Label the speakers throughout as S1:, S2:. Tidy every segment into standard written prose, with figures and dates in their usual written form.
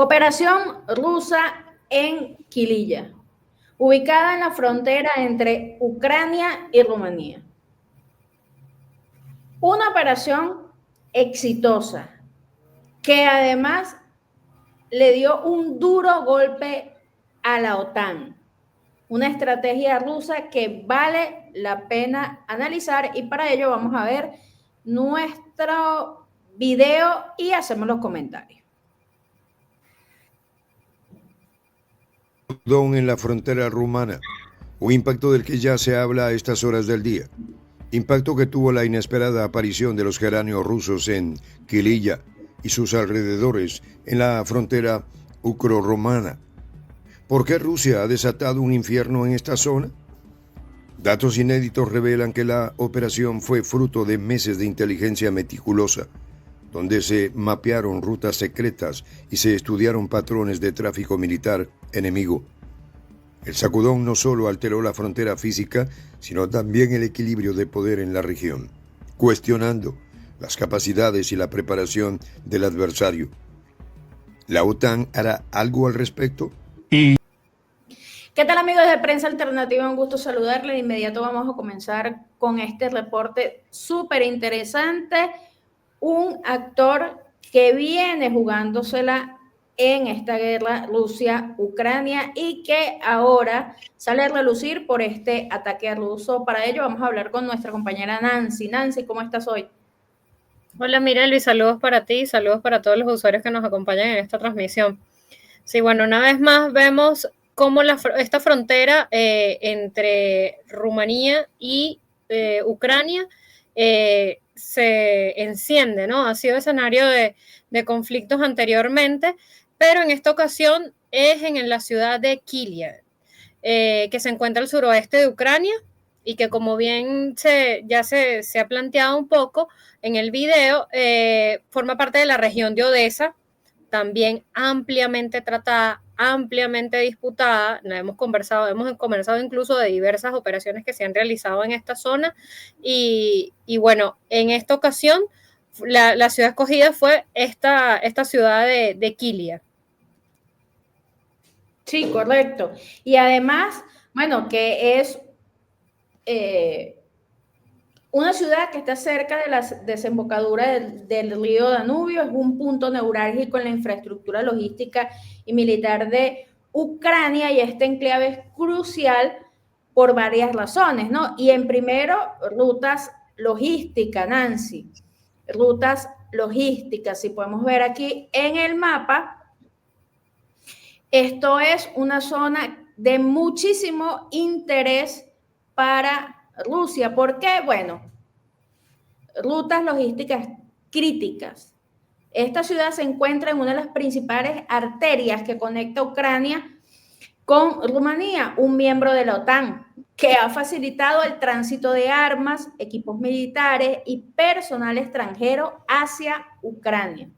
S1: Operación rusa en Kilija, ubicada en la frontera entre Ucrania y Rumanía. Una operación exitosa que además le dio un duro golpe a la OTAN. Una estrategia rusa que vale la pena analizar y para ello vamos a ver nuestro video y hacemos los comentarios.
S2: En la frontera rumana, un impacto del que ya se habla a estas horas del día. Impacto que tuvo la inesperada aparición de los geranios rusos en Kilija y sus alrededores en la frontera ucro-rumana. ¿Por qué Rusia ha desatado un infierno en esta zona? Datos inéditos revelan que la operación fue fruto de meses de inteligencia meticulosa, donde se mapearon rutas secretas y se estudiaron patrones de tráfico militar enemigo. El sacudón no solo alteró la frontera física, sino también el equilibrio de poder en la región, cuestionando las capacidades y la preparación del adversario. ¿La OTAN hará algo al respecto?
S1: ¿Qué tal, amigos de Prensa Alternativa? Un gusto saludarles. De inmediato vamos a comenzar con este reporte súper interesante. Un actor que viene jugándosela en esta guerra Rusia-Ucrania y que ahora sale a relucir por este ataque ruso. Para ello vamos a hablar con nuestra compañera Nancy. Nancy, ¿cómo estás hoy?
S3: Hola Mirelvi, saludos para ti, saludos para todos los usuarios que nos acompañan en esta transmisión. Sí, bueno, una vez más vemos cómo esta frontera entre Rumanía y Ucrania se enciende, ¿no? Ha sido escenario de conflictos anteriormente, pero en esta ocasión es en la ciudad de Kilija, que se encuentra al suroeste de Ucrania y que, como bien ya se ha planteado un poco en el video, forma parte de la región de Odesa, también ampliamente tratada, ampliamente disputada. Hemos conversado incluso de diversas operaciones que se han realizado en esta zona y bueno, en esta ocasión la ciudad escogida fue esta ciudad de Kilija.
S1: Sí, correcto. Y además, bueno, que es una ciudad que está cerca de la desembocadura del río Danubio, es un punto neurálgico en la infraestructura logística y militar de Ucrania y este enclave es crucial por varias razones, ¿no? Y en primero, rutas logísticas, Nancy, rutas logísticas, si podemos ver aquí en el mapa, esto es una zona de muchísimo interés para Rusia. ¿Por qué? Bueno, rutas logísticas críticas. Esta ciudad se encuentra en una de las principales arterias que conecta Ucrania con Rumanía, un miembro de la OTAN, que ha facilitado el tránsito de armas, equipos militares y personal extranjero hacia Ucrania.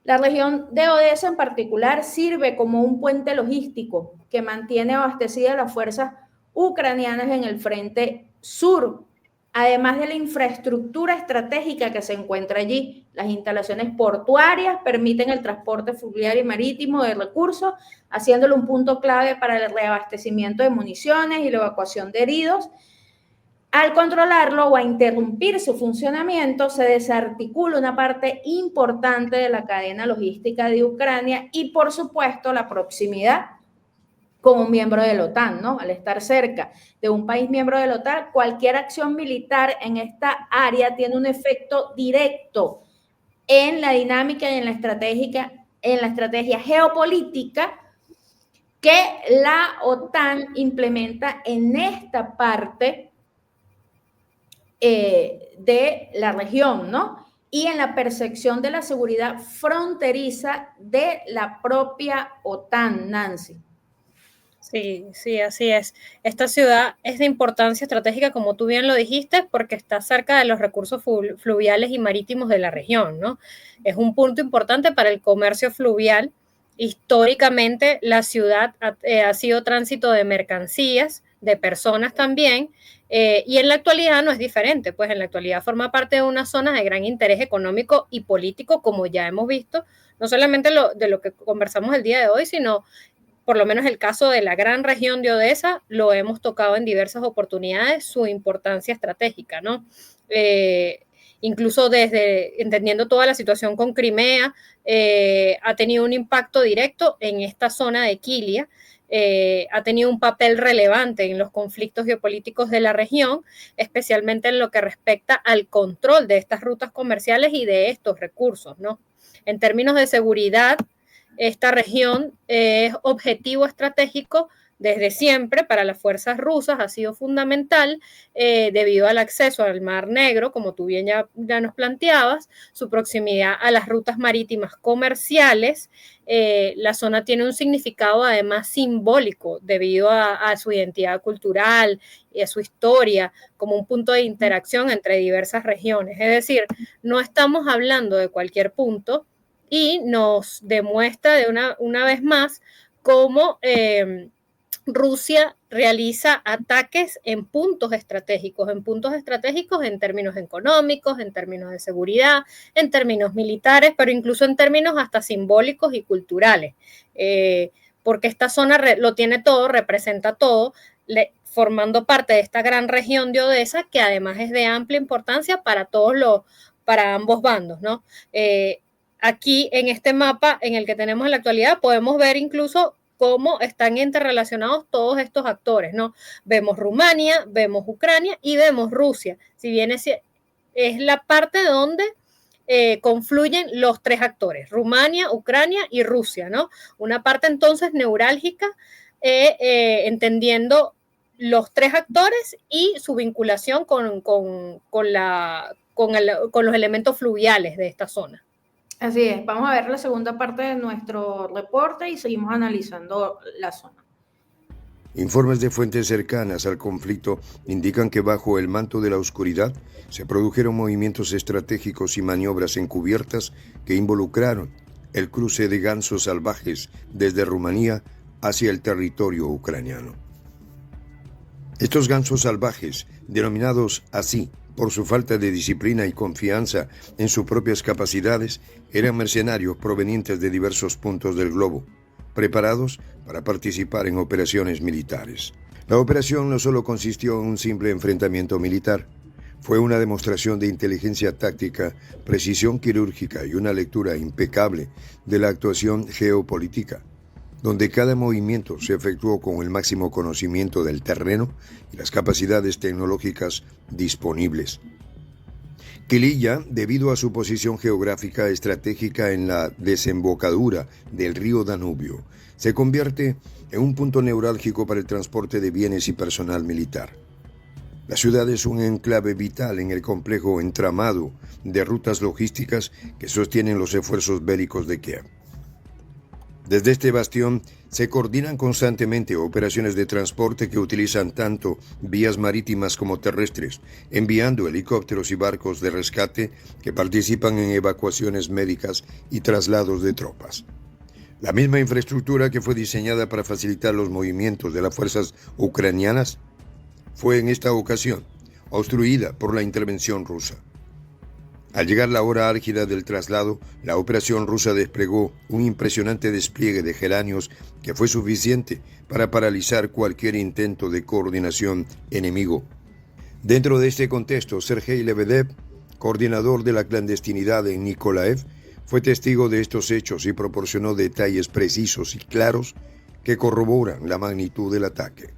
S1: La región de Odesa en particular sirve como un puente logístico que mantiene abastecidas las fuerzas ucranianas en el frente sur, además de la infraestructura estratégica que se encuentra allí. Las instalaciones portuarias permiten el transporte fluvial y marítimo de recursos, haciéndolo un punto clave para el reabastecimiento de municiones y la evacuación de heridos. Al controlarlo o a interrumpir su funcionamiento, se desarticula una parte importante de la cadena logística de Ucrania y, por supuesto, la proximidad con un miembro de la OTAN, ¿no? Al estar cerca de un país miembro de la OTAN, cualquier acción militar en esta área tiene un efecto directo en la dinámica y en la estrategia geopolítica que la OTAN implementa en esta parte de la región, ¿no? Y en la percepción de la seguridad fronteriza de la propia OTAN, Nancy.
S3: Sí, así es. Esta ciudad es de importancia estratégica, como tú bien lo dijiste, porque está cerca de los recursos fluviales y marítimos de la región, ¿no? Es un punto importante para el comercio fluvial. Históricamente, la ciudad ha sido tránsito de mercancías, de personas también, y en la actualidad no es diferente, pues en la actualidad forma parte de una zona de gran interés económico y político, como ya hemos visto, No solamente de lo que conversamos el día de hoy, sino por lo menos el caso de la gran región de Odesa, lo hemos tocado en diversas oportunidades, su importancia estratégica, ¿no? Incluso desde entendiendo toda la situación con Crimea, ha tenido un impacto directo en esta zona de Kilia, ha tenido un papel relevante en los conflictos geopolíticos de la región, especialmente en lo que respecta al control de estas rutas comerciales y de estos recursos, ¿no? En términos de seguridad, esta región es objetivo estratégico desde siempre para las fuerzas rusas, ha sido fundamental debido al acceso al Mar Negro, como tú bien ya nos planteabas, su proximidad a las rutas marítimas comerciales. La zona tiene un significado además simbólico debido a su identidad cultural y a su historia como un punto de interacción entre diversas regiones. Es decir, no estamos hablando de cualquier punto, y nos demuestra de una vez más cómo Rusia realiza ataques en puntos estratégicos en términos económicos, en términos de seguridad, en términos militares, pero incluso en términos hasta simbólicos y culturales, porque esta zona lo tiene todo, representa todo, formando parte de esta gran región de Odesa, que además es de amplia importancia para ambos bandos, ¿no? Aquí en este mapa en el que tenemos en la actualidad podemos ver incluso cómo están interrelacionados todos estos actores, ¿no? Vemos Rumania, vemos Ucrania y vemos Rusia. Si bien es la parte donde confluyen los tres actores, Rumania, Ucrania y Rusia, ¿no? Una parte entonces neurálgica, entendiendo los tres actores y su vinculación con los elementos fluviales de esta zona.
S1: Así es, vamos a ver la segunda parte de nuestro reporte y seguimos analizando la zona.
S2: Informes de fuentes cercanas al conflicto indican que bajo el manto de la oscuridad se produjeron movimientos estratégicos y maniobras encubiertas que involucraron el cruce de gansos salvajes desde Rumanía hacia el territorio ucraniano. Estos gansos salvajes, denominados así por su falta de disciplina y confianza en sus propias capacidades, eran mercenarios provenientes de diversos puntos del globo, preparados para participar en operaciones militares. La operación no solo consistió en un simple enfrentamiento militar, fue una demostración de inteligencia táctica, precisión quirúrgica y una lectura impecable de la actuación geopolítica, donde cada movimiento se efectuó con el máximo conocimiento del terreno y las capacidades tecnológicas disponibles. Kilija, debido a su posición geográfica estratégica en la desembocadura del río Danubio, se convierte en un punto neurálgico para el transporte de bienes y personal militar. La ciudad es un enclave vital en el complejo entramado de rutas logísticas que sostienen los esfuerzos bélicos de Kiev. Desde este bastión se coordinan constantemente operaciones de transporte que utilizan tanto vías marítimas como terrestres, enviando helicópteros y barcos de rescate que participan en evacuaciones médicas y traslados de tropas. La misma infraestructura que fue diseñada para facilitar los movimientos de las fuerzas ucranianas fue en esta ocasión obstruida por la intervención rusa. Al llegar la hora álgida del traslado, la operación rusa desplegó un impresionante despliegue de geranios que fue suficiente para paralizar cualquier intento de coordinación enemigo. Dentro de este contexto, Sergei Lebedev, coordinador de la clandestinidad en Nikolaev, fue testigo de estos hechos y proporcionó detalles precisos y claros que corroboran la magnitud del ataque.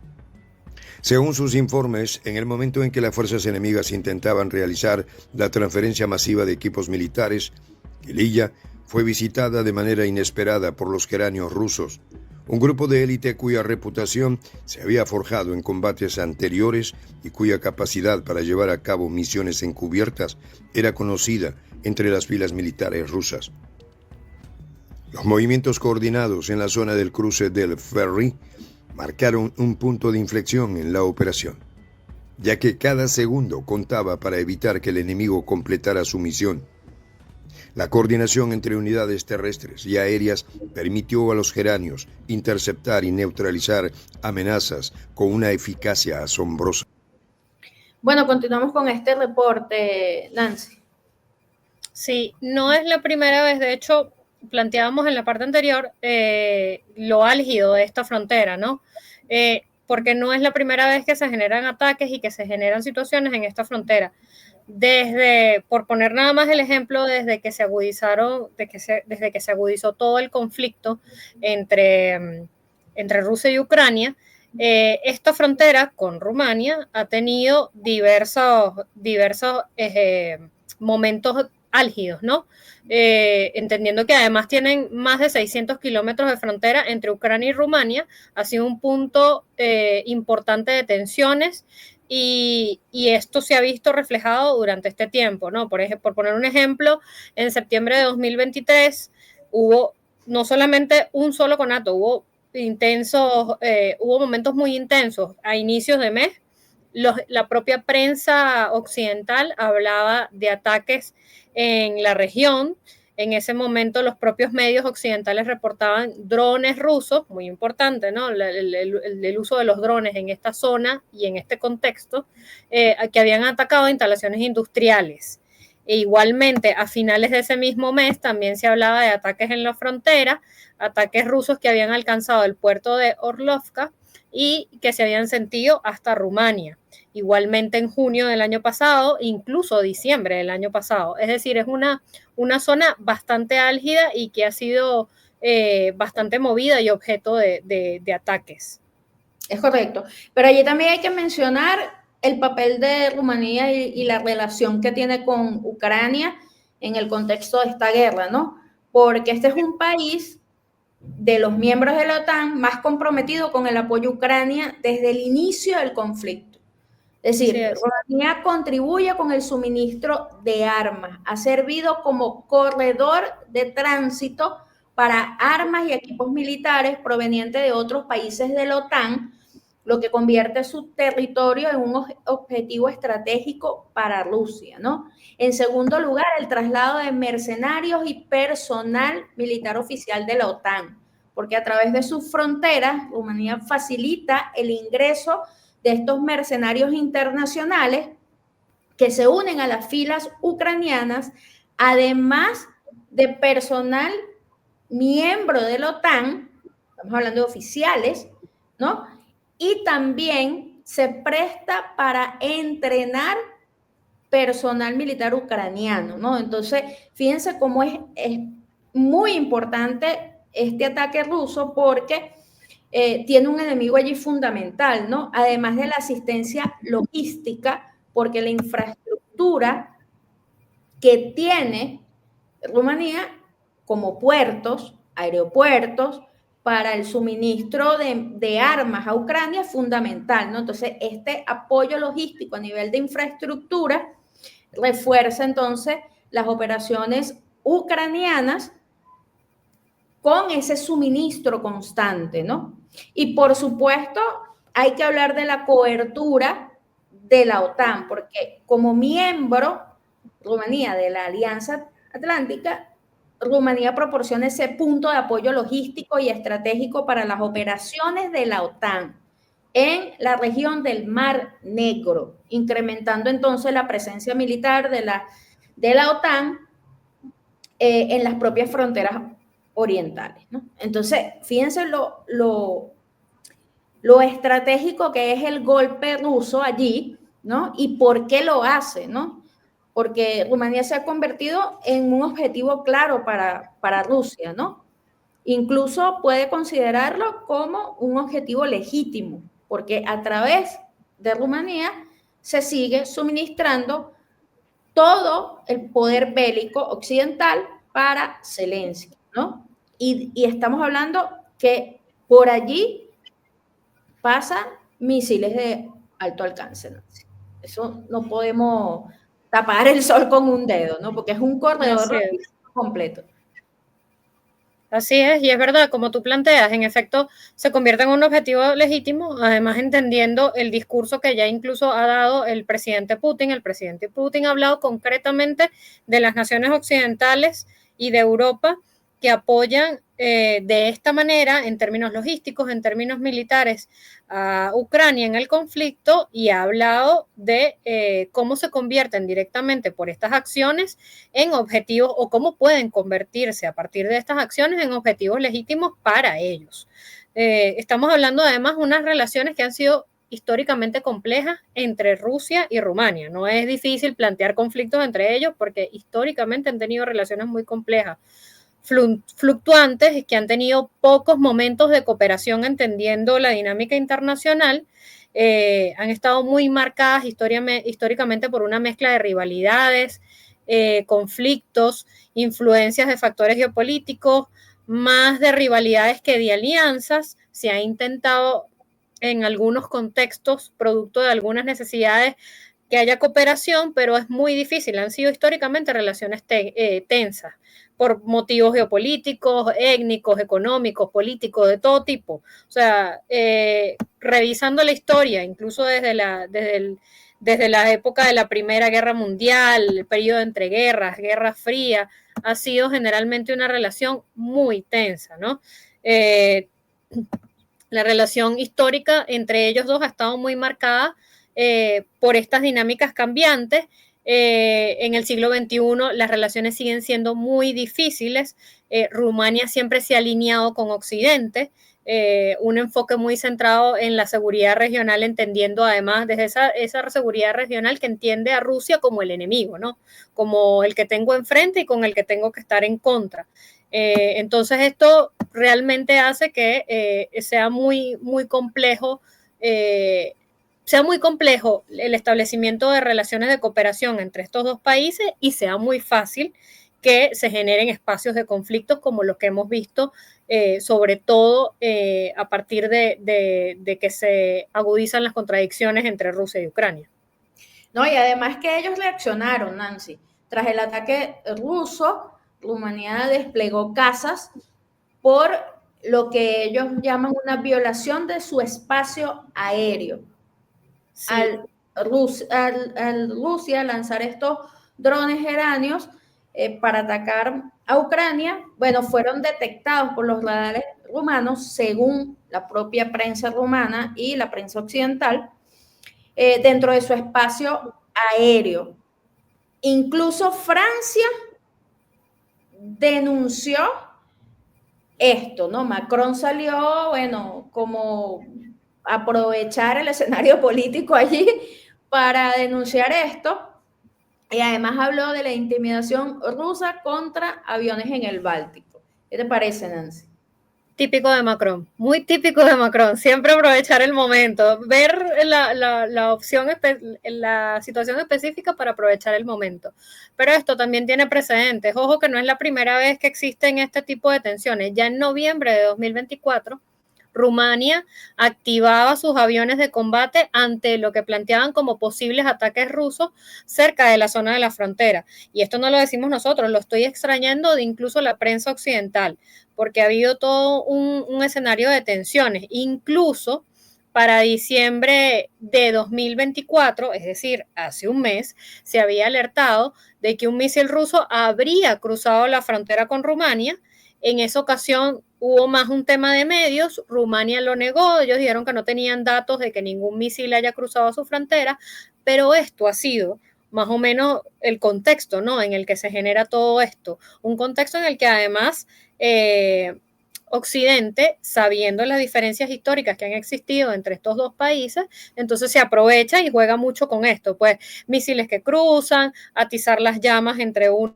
S2: Según sus informes, en el momento en que las fuerzas enemigas intentaban realizar la transferencia masiva de equipos militares, Kilija fue visitada de manera inesperada por los geranios rusos, un grupo de élite cuya reputación se había forjado en combates anteriores y cuya capacidad para llevar a cabo misiones encubiertas era conocida entre las filas militares rusas. Los movimientos coordinados en la zona del cruce del ferry marcaron un punto de inflexión en la operación, ya que cada segundo contaba para evitar que el enemigo completara su misión. La coordinación entre unidades terrestres y aéreas permitió a los geranios interceptar y neutralizar amenazas con una eficacia asombrosa.
S1: Bueno, continuamos con este reporte, Nancy.
S3: Sí, no es la primera vez, de hecho, planteábamos en la parte anterior lo álgido de esta frontera, ¿no? Porque no es la primera vez que se generan ataques y que se generan situaciones en esta frontera. Por poner nada más el ejemplo, desde que se agudizó todo el conflicto entre Rusia y Ucrania, esta frontera con Rumania ha tenido diversos momentos álgidos, ¿no? Entendiendo que además tienen más de 600 kilómetros de frontera entre Ucrania y Rumania, ha sido un punto importante de tensiones y esto se ha visto reflejado durante este tiempo, ¿no? Por poner un ejemplo, en septiembre de 2023 hubo no solamente un solo conato, hubo momentos muy intensos a inicios de mes. La propia prensa occidental hablaba de ataques en la región. En ese momento los propios medios occidentales reportaban drones rusos, muy importante, ¿no? El uso de los drones en esta zona y en este contexto, que habían atacado instalaciones industriales. E igualmente, a finales de ese mismo mes también se hablaba de ataques en la frontera, ataques rusos que habían alcanzado el puerto de Orlovka y que se habían sentido hasta Rumania. Igualmente en junio del año pasado, incluso diciembre del año pasado. Es decir, es una zona bastante álgida y que ha sido bastante movida y objeto de ataques.
S1: Es correcto. Pero allí también hay que mencionar el papel de Rumanía y la relación que tiene con Ucrania en el contexto de esta guerra, ¿no? Porque este es un país de los miembros de la OTAN más comprometido con el apoyo a Ucrania desde el inicio del conflicto. Es decir, Rumanía contribuye con el suministro de armas, ha servido como corredor de tránsito para armas y equipos militares provenientes de otros países de la OTAN, lo que convierte su territorio en un objetivo estratégico para Rusia, ¿no? En segundo lugar, el traslado de mercenarios y personal militar oficial de la OTAN, porque a través de sus fronteras, Rumanía facilita el ingreso de estos mercenarios internacionales que se unen a las filas ucranianas, además de personal miembro de la OTAN, estamos hablando de oficiales, ¿no? Y también se presta para entrenar personal militar ucraniano, ¿no? Entonces, fíjense cómo es muy importante este ataque ruso porque tiene un enemigo allí fundamental, ¿no? Además de la asistencia logística, porque la infraestructura que tiene Rumanía como puertos, aeropuertos, para el suministro de armas a Ucrania es fundamental, ¿no? Entonces, este apoyo logístico a nivel de infraestructura refuerza entonces las operaciones ucranianas con ese suministro constante, ¿no? Y por supuesto, hay que hablar de la cobertura de la OTAN, porque como miembro, Rumanía, de la Alianza Atlántica, Rumanía proporciona ese punto de apoyo logístico y estratégico para las operaciones de la OTAN en la región del Mar Negro, incrementando entonces la presencia militar de la OTAN en las propias fronteras orientales, ¿no? Entonces, fíjense lo estratégico que es el golpe ruso allí, ¿no? Y por qué lo hace, ¿no? Porque Rumanía se ha convertido en un objetivo claro para Rusia, ¿no? Incluso puede considerarlo como un objetivo legítimo, porque a través de Rumanía se sigue suministrando todo el poder bélico occidental para Zelensky, ¿no? Y estamos hablando que por allí pasan misiles de alto alcance, ¿no? Eso no podemos tapar el sol con un dedo, ¿no? Porque es un corredor completo.
S3: Así es, y es verdad, como tú planteas, en efecto, se convierte en un objetivo legítimo, además entendiendo el discurso que ya incluso ha dado el presidente Putin. El presidente Putin ha hablado concretamente de las naciones occidentales y de Europa que apoyan de esta manera, en términos logísticos, en términos militares, a Ucrania en el conflicto y ha hablado de cómo se convierten directamente por estas acciones en objetivos o cómo pueden convertirse a partir de estas acciones en objetivos legítimos para ellos. Estamos hablando además de unas relaciones que han sido históricamente complejas entre Rusia y Rumania. No es difícil plantear conflictos entre ellos porque históricamente han tenido relaciones muy complejas, fluctuantes, que han tenido pocos momentos de cooperación entendiendo la dinámica internacional. Han estado muy marcadas históricamente por una mezcla de rivalidades, conflictos, influencias de factores geopolíticos, más de rivalidades que de alianzas. Se ha intentado en algunos contextos, producto de algunas necesidades, que haya cooperación, pero es muy difícil. Han sido históricamente relaciones tensas por motivos geopolíticos, étnicos, económicos, políticos, de todo tipo. O sea, revisando la historia, incluso desde la época de la Primera Guerra Mundial, el periodo entre guerras, Guerra Fría, ha sido generalmente una relación muy tensa, ¿no? La relación histórica entre ellos dos ha estado muy marcada por estas dinámicas cambiantes. En el siglo XXI las relaciones siguen siendo muy difíciles. Rumania siempre se ha alineado con Occidente, un enfoque muy centrado en la seguridad regional, entendiendo además desde esa seguridad regional que entiende a Rusia como el enemigo, ¿no? Como el que tengo enfrente y con el que tengo que estar en contra. Entonces esto realmente hace que sea muy, muy complejo el establecimiento de relaciones de cooperación entre estos dos países y sea muy fácil que se generen espacios de conflictos como los que hemos visto, sobre todo a partir de que se agudizan las contradicciones entre Rusia y Ucrania.
S1: No, y además que ellos reaccionaron, Nancy. Tras el ataque ruso, Rumanía desplegó cazas por lo que ellos llaman una violación de su espacio aéreo. Sí. Al Rusia lanzar estos drones geranios para atacar a Ucrania, bueno, fueron detectados por los radares rumanos, según la propia prensa rumana y la prensa occidental, dentro de su espacio aéreo. Incluso Francia denunció esto, ¿no? Macron salió, bueno, como aprovechar el escenario político allí para denunciar esto, y además habló de la intimidación rusa contra aviones en el Báltico. ¿Qué te parece, Nancy?
S3: Típico de Macron, muy típico de Macron, siempre aprovechar el momento, ver la opción, la situación específica para aprovechar el momento. Pero esto también tiene precedentes. Ojo que no es la primera vez que existen este tipo de tensiones. Ya en noviembre de 2024, Rumania activaba sus aviones de combate ante lo que planteaban como posibles ataques rusos cerca de la zona de la frontera. Y esto no lo decimos nosotros, lo estoy extrañando de incluso la prensa occidental, porque ha habido todo un escenario de tensiones. Incluso para diciembre de 2024, es decir, hace un mes, se había alertado de que un misil ruso habría cruzado la frontera con Rumania. En esa ocasión hubo más un tema de medios, Rumania lo negó, ellos dijeron que no tenían datos de que ningún misil haya cruzado su frontera, pero esto ha sido más o menos el contexto, ¿no?, en el que se genera todo esto, un contexto en el que además Occidente, sabiendo las diferencias históricas que han existido entre estos dos países, entonces se aprovecha y juega mucho con esto, pues misiles que cruzan, atizar las llamas entre uno.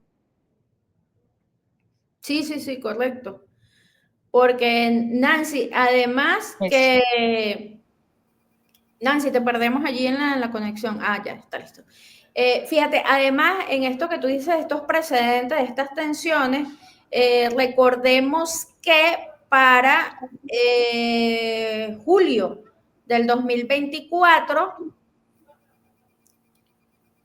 S1: Sí, correcto. Porque Nancy, además que... Nancy, te perdemos allí en la conexión. Ah, ya, está listo. Fíjate, además, en esto que tú dices, estos precedentes, estas tensiones, recordemos que para julio del 2024,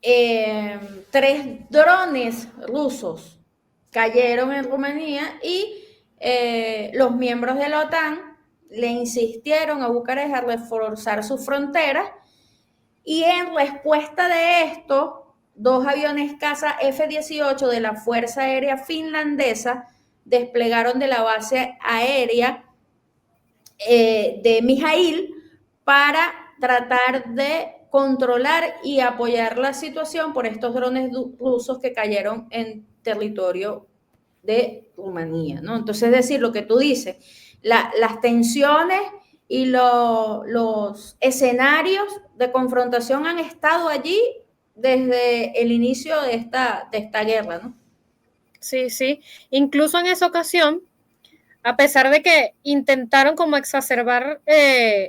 S1: 3 drones rusos cayeron en Rumanía y los miembros de la OTAN le insistieron a Bucarest a reforzar sus fronteras, y en respuesta de esto, 2 aviones caza F-18 de la Fuerza Aérea Finlandesa desplegaron de la base aérea de Mijail para tratar de controlar y apoyar la situación por estos drones rusos que cayeron en territorio de Rumanía, ¿no? Entonces, es decir, lo que tú dices, las tensiones y los escenarios de confrontación han estado allí desde el inicio de esta guerra, ¿no?
S3: Sí, sí. Incluso en esa ocasión, a pesar de que intentaron como exacerbar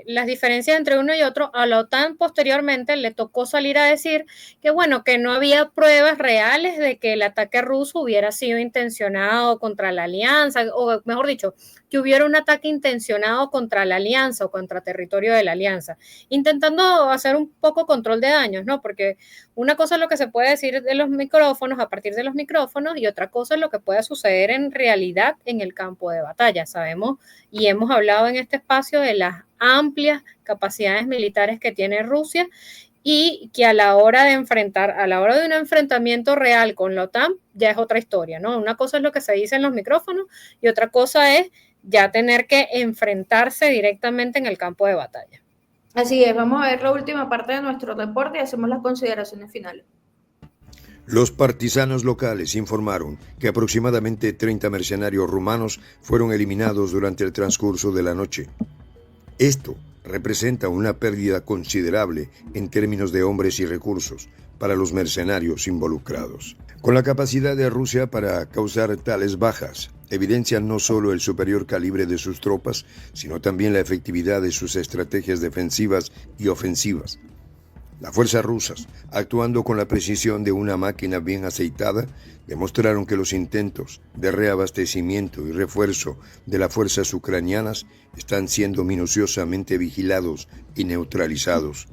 S3: las diferencias entre uno y otro, a la OTAN posteriormente le tocó salir a decir que bueno, que no había pruebas reales de que el ataque ruso hubiera sido intencionado contra la alianza, o mejor dicho, que hubiera un ataque intencionado contra la alianza o contra territorio de la alianza, intentando hacer un poco control de daños, ¿no? Porque una cosa es lo que se puede decir de los micrófonos, a partir de los micrófonos, y otra cosa es lo que puede suceder en realidad en el campo de batalla. Sabemos y hemos hablado en este espacio de las amplias capacidades militares que tiene Rusia y que a la hora de un enfrentamiento real con la OTAN, ya es otra historia, ¿no? Una cosa es lo que se dice en los micrófonos y otra cosa es ya tener que enfrentarse directamente en el campo de batalla.
S1: Así es, vamos a ver la última parte de nuestro reporte y hacemos las consideraciones finales.
S2: Los partisanos locales informaron que aproximadamente 30 mercenarios rumanos fueron eliminados durante el transcurso de la noche. Esto representa una pérdida considerable en términos de hombres y recursos para los mercenarios involucrados. Con la capacidad de Rusia para causar tales bajas, evidencian no solo el superior calibre de sus tropas, sino también la efectividad de sus estrategias defensivas y ofensivas. Las fuerzas rusas, actuando con la precisión de una máquina bien aceitada, demostraron que los intentos de reabastecimiento y refuerzo de las fuerzas ucranianas están siendo minuciosamente vigilados y neutralizados.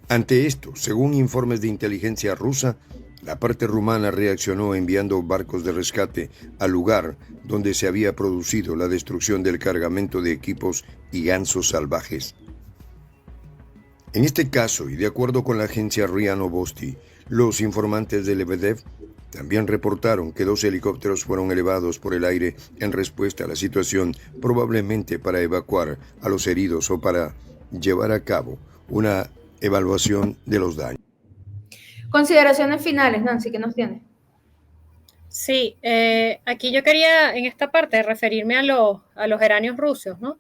S2: Ante esto, según informes de inteligencia rusa, la parte rumana reaccionó enviando barcos de rescate al lugar donde se había producido la destrucción del cargamento de equipos y gansos salvajes. En este caso, y de acuerdo con la agencia RIA Novosti, los informantes de Lebedev también reportaron que 2 helicópteros fueron elevados por el aire en respuesta a la situación, probablemente para evacuar a los heridos o para llevar a cabo una evaluación de los daños.
S1: Consideraciones finales, Nancy, ¿qué nos tiene?
S3: Sí, aquí yo quería en esta parte referirme a los geranios rusos, ¿no?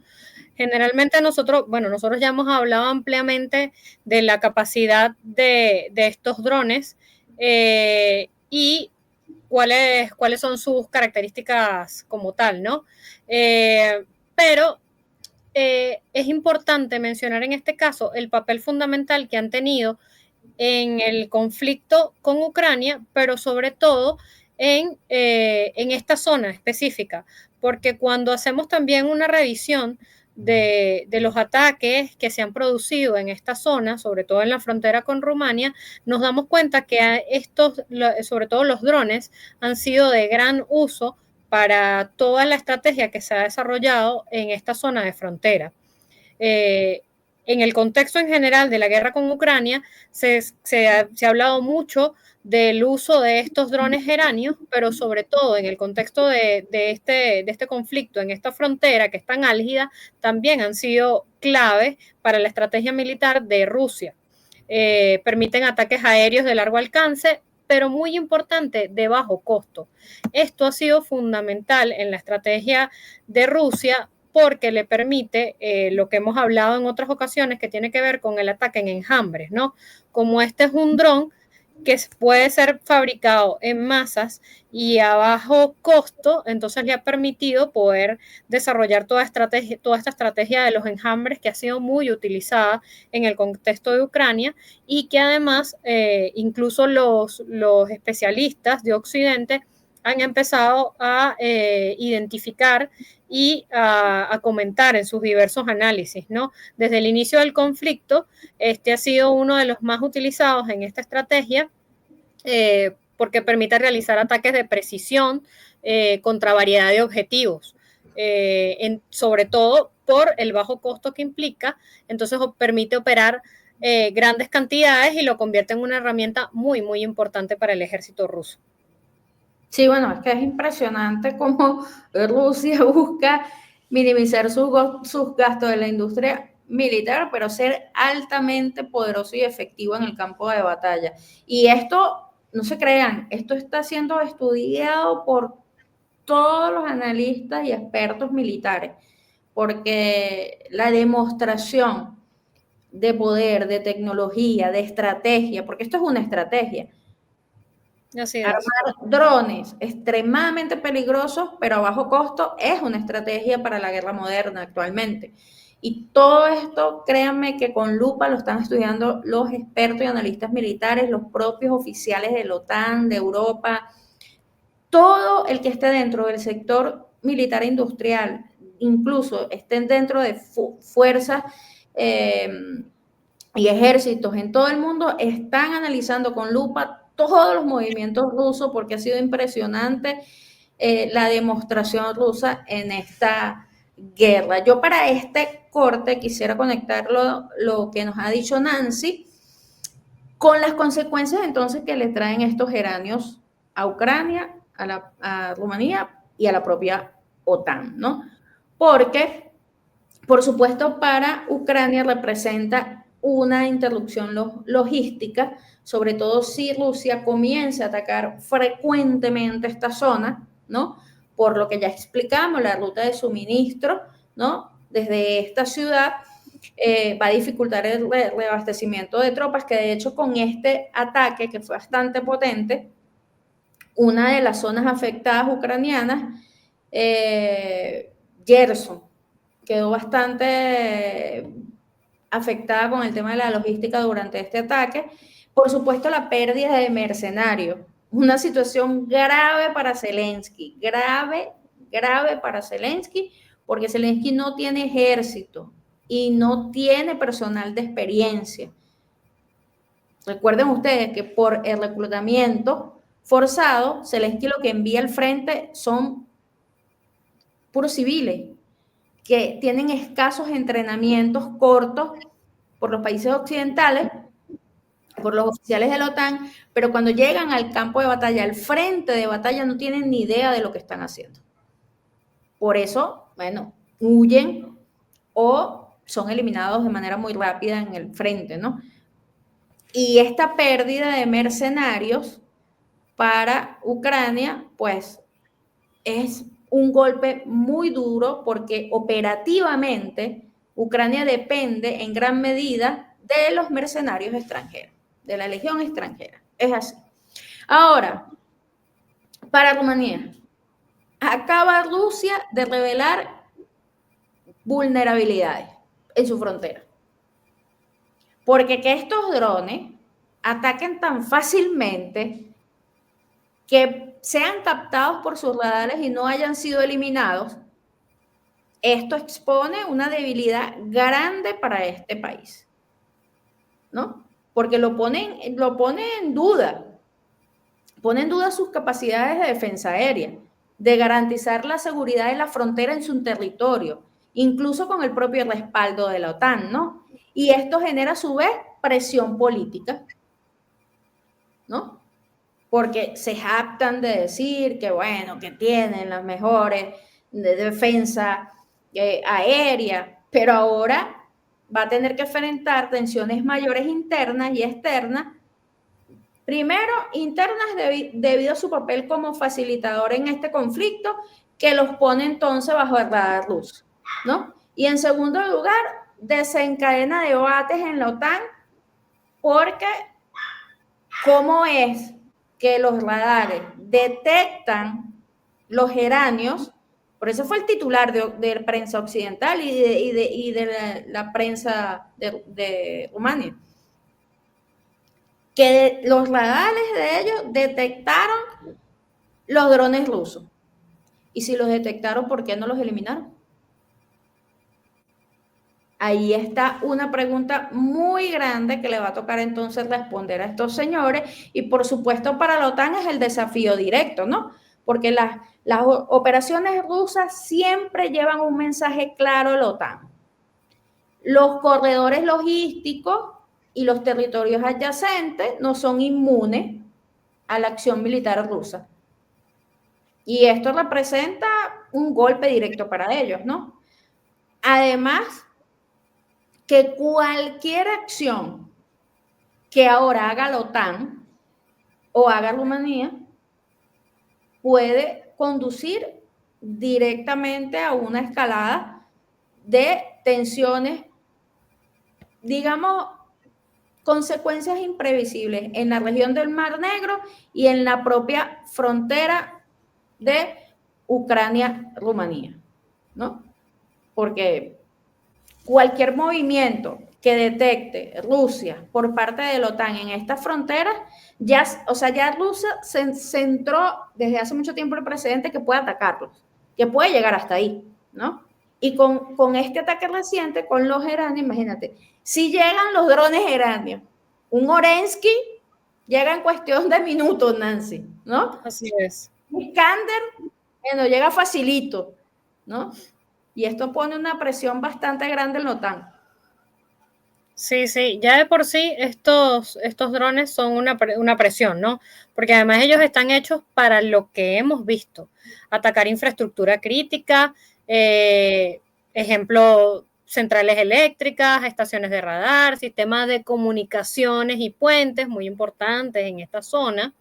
S3: Generalmente nosotros ya hemos hablado ampliamente de la capacidad de estos drones y cuáles son sus características como tal, ¿no? Pero es importante mencionar en este caso el papel fundamental que han tenido en el conflicto con Ucrania, pero sobre todo en esta zona específica, porque cuando hacemos también una revisión de los ataques que se han producido en esta zona, sobre todo en la frontera con Rumania, nos damos cuenta que sobre todo los drones, han sido de gran uso para toda la estrategia que se ha desarrollado en esta zona de frontera. En el contexto en general de la guerra con Ucrania, se ha hablado mucho del uso de estos drones geranios, pero sobre todo en el contexto de este conflicto, en esta frontera que es tan álgida, también han sido clave para la estrategia militar de Rusia. Permiten ataques aéreos de largo alcance, pero muy importante, de bajo costo. Esto ha sido fundamental en la estrategia de Rusia porque le permite lo que hemos hablado en otras ocasiones, que tiene que ver con el ataque en enjambres, ¿no? Como este es un dron que puede ser fabricado en masas y a bajo costo, entonces le ha permitido poder desarrollar toda esta estrategia de los enjambres que ha sido muy utilizada en el contexto de Ucrania y que además incluso los especialistas de Occidente han empezado a identificar y a comentar en sus diversos análisis, ¿no? Desde el inicio del conflicto, este ha sido uno de los más utilizados en esta estrategia porque permite realizar ataques de precisión contra variedad de objetivos, sobre todo por el bajo costo que implica, entonces permite operar grandes cantidades y lo convierte en una herramienta muy, muy importante para el ejército ruso.
S1: Sí, bueno, es que es impresionante cómo Rusia busca minimizar sus gastos de la industria militar, pero ser altamente poderoso y efectivo en el campo de batalla. Y esto, no se crean, esto está siendo estudiado por todos los analistas y expertos militares, porque la demostración de poder, de tecnología, de estrategia, porque esto es una estrategia.
S3: Así es.
S1: Armar drones extremadamente peligrosos, pero a bajo costo, es una estrategia para la guerra moderna actualmente. Y todo esto, créanme que con lupa lo están estudiando los expertos y analistas militares, los propios oficiales de la OTAN, de Europa, todo el que esté dentro del sector militar e industrial, incluso estén dentro de fuerzas y ejércitos en todo el mundo, están analizando con lupa todos los movimientos rusos, porque ha sido impresionante la demostración rusa en esta guerra. Yo para este corte quisiera conectar lo que nos ha dicho Nancy con las consecuencias entonces que le traen estos geranios a Ucrania, a Rumanía y a la propia OTAN, ¿no? Porque, por supuesto, para Ucrania representa una interrupción logística, sobre todo si Rusia comienza a atacar frecuentemente esta zona, ¿no? Por lo que ya explicamos, la ruta de suministro, ¿no? Desde esta ciudad va a dificultar el reabastecimiento de tropas, que de hecho con este ataque, que fue bastante potente, una de las zonas afectadas ucranianas, Gerson, quedó bastante afectada con el tema de la logística durante este ataque. Por supuesto, la pérdida de mercenarios, una situación grave para Zelensky, grave para Zelensky, porque Zelensky no tiene ejército y no tiene personal de experiencia. Recuerden ustedes que por el reclutamiento forzado, Zelensky lo que envía al frente son puros civiles que tienen escasos entrenamientos cortos por los países occidentales, por los oficiales de la OTAN, pero cuando llegan al campo de batalla, al frente de batalla, no tienen ni idea de lo que están haciendo. Por eso, bueno, huyen o son eliminados de manera muy rápida en el frente, ¿no? Y esta pérdida de mercenarios para Ucrania, pues, es un golpe muy duro porque operativamente Ucrania depende en gran medida de los mercenarios extranjeros, de la legión extranjera. Es así. Ahora, para Rumanía, acaba Rusia de revelar vulnerabilidades en su frontera. Porque que estos drones ataquen tan fácilmente, que sean captados por sus radares y no hayan sido eliminados, esto expone una debilidad grande para este país, ¿no? Porque lo pone en duda, pone en duda sus capacidades de defensa aérea, de garantizar la seguridad de la frontera en su territorio, incluso con el propio respaldo de la OTAN, ¿no? Y esto genera a su vez presión política, ¿no? Porque se jactan de decir que, bueno, que tienen las mejores de defensa aérea, pero ahora va a tener que enfrentar tensiones mayores internas y externas. Primero, internas debido a su papel como facilitador en este conflicto, que los pone entonces bajo el radar ruso, ¿no? Y en segundo lugar, desencadena debates en la OTAN, porque ¿cómo es que los radares detectan los geranios? Por eso fue el titular de prensa occidental y de la prensa de Rumania, que los radares de ellos detectaron los drones rusos. Y si los detectaron, ¿por qué no los eliminaron? Ahí está una pregunta muy grande que le va a tocar entonces responder a estos señores, y por supuesto para la OTAN es el desafío directo, ¿no? Porque las operaciones rusas siempre llevan un mensaje claro a la OTAN. Los corredores logísticos y los territorios adyacentes no son inmunes a la acción militar rusa. Y esto representa un golpe directo para ellos, ¿no? Además, que cualquier acción que ahora haga la OTAN o haga Rumanía puede conducir directamente a una escalada de tensiones, digamos, consecuencias imprevisibles en la región del Mar Negro y en la propia frontera de Ucrania-Rumanía, ¿no? Porque cualquier movimiento que detecte Rusia por parte de la OTAN en estas fronteras, ya Rusia se centró desde hace mucho tiempo el precedente que puede atacarlos, que puede llegar hasta ahí, ¿no? Y con este ataque reciente, con los iranios, imagínate, si llegan los drones iranios, un Orensky llega en cuestión de minutos, Nancy, ¿no?
S3: Así es.
S1: Iskander, bueno, llega facilito, ¿no? Y esto pone una presión bastante grande en la OTAN.
S3: Sí, sí, ya de por sí estos drones son una presión, ¿no? Porque además ellos están hechos para lo que hemos visto, atacar infraestructura crítica, ejemplo, centrales eléctricas, estaciones de radar, sistemas de comunicaciones y puentes muy importantes en esta zona,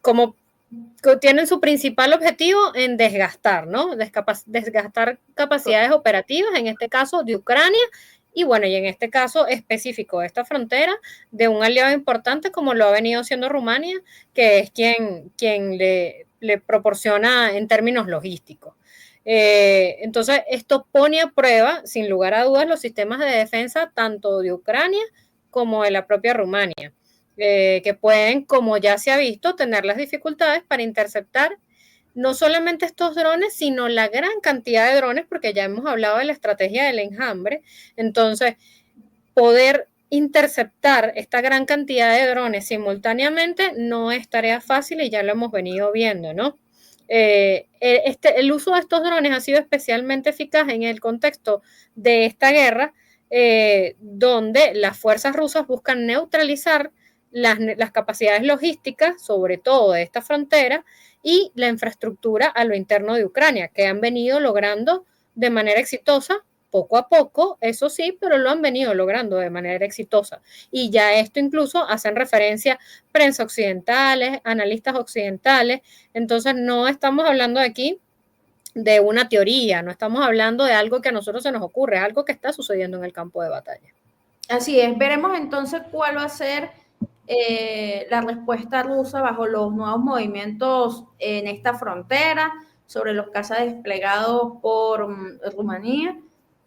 S3: como tienen su principal objetivo en desgastar, ¿no? Desgastar capacidades operativas, en este caso de Ucrania, y bueno, y en este caso específico de esta frontera, de un aliado importante como lo ha venido siendo Rumania, que es quien le proporciona en términos logísticos. Entonces, esto pone a prueba, sin lugar a dudas, los sistemas de defensa tanto de Ucrania como de la propia Rumania. Que pueden, como ya se ha visto, tener las dificultades para interceptar no solamente estos drones, sino la gran cantidad de drones, porque ya hemos hablado de la estrategia del enjambre. Entonces, poder interceptar esta gran cantidad de drones simultáneamente no es tarea fácil y ya lo hemos venido viendo, ¿no? El uso de estos drones ha sido especialmente eficaz en el contexto de esta guerra, donde las fuerzas rusas buscan neutralizar las capacidades logísticas, sobre todo de esta frontera, y la infraestructura a lo interno de Ucrania, que han venido logrando de manera exitosa, poco a poco, eso sí, pero lo han venido logrando de manera exitosa. Y ya esto incluso hacen referencia prensa occidentales, analistas occidentales, entonces no estamos hablando aquí de una teoría, no estamos hablando de algo que a nosotros se nos ocurre, es algo que está sucediendo en el campo de batalla.
S1: Así es, veremos entonces cuál va a ser la respuesta rusa bajo los nuevos movimientos en esta frontera, sobre los cazas desplegados por Rumanía,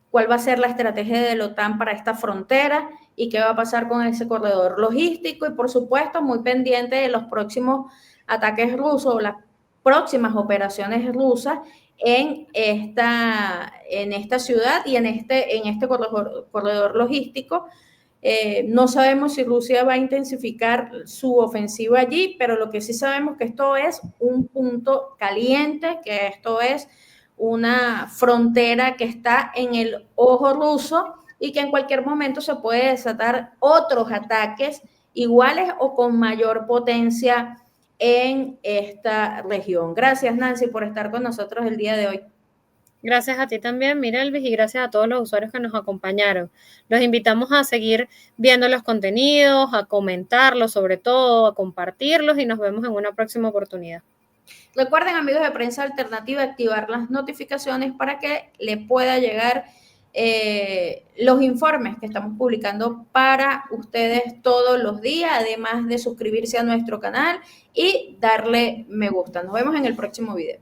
S1: cuál va a ser la estrategia de la OTAN para esta frontera y qué va a pasar con ese corredor logístico y por supuesto muy pendiente de los próximos ataques rusos o las próximas operaciones rusas en esta ciudad y en este corredor logístico. No sabemos si Rusia va a intensificar su ofensiva allí, pero lo que sí sabemos es que esto es un punto caliente, que esto es una frontera que está en el ojo ruso y que en cualquier momento se puede desatar otros ataques iguales o con mayor potencia en esta región. Gracias, Nancy, por estar con nosotros el día de hoy.
S3: Gracias a ti también, Mirelvis, y gracias a todos los usuarios que nos acompañaron. Los invitamos a seguir viendo los contenidos, a comentarlos, sobre todo, a compartirlos y nos vemos en una próxima oportunidad.
S1: Recuerden, amigos de Prensa Alternativa, activar las notificaciones para que le pueda llegar los informes que estamos publicando para ustedes todos los días, además de suscribirse a nuestro canal y darle me gusta. Nos vemos en el próximo video.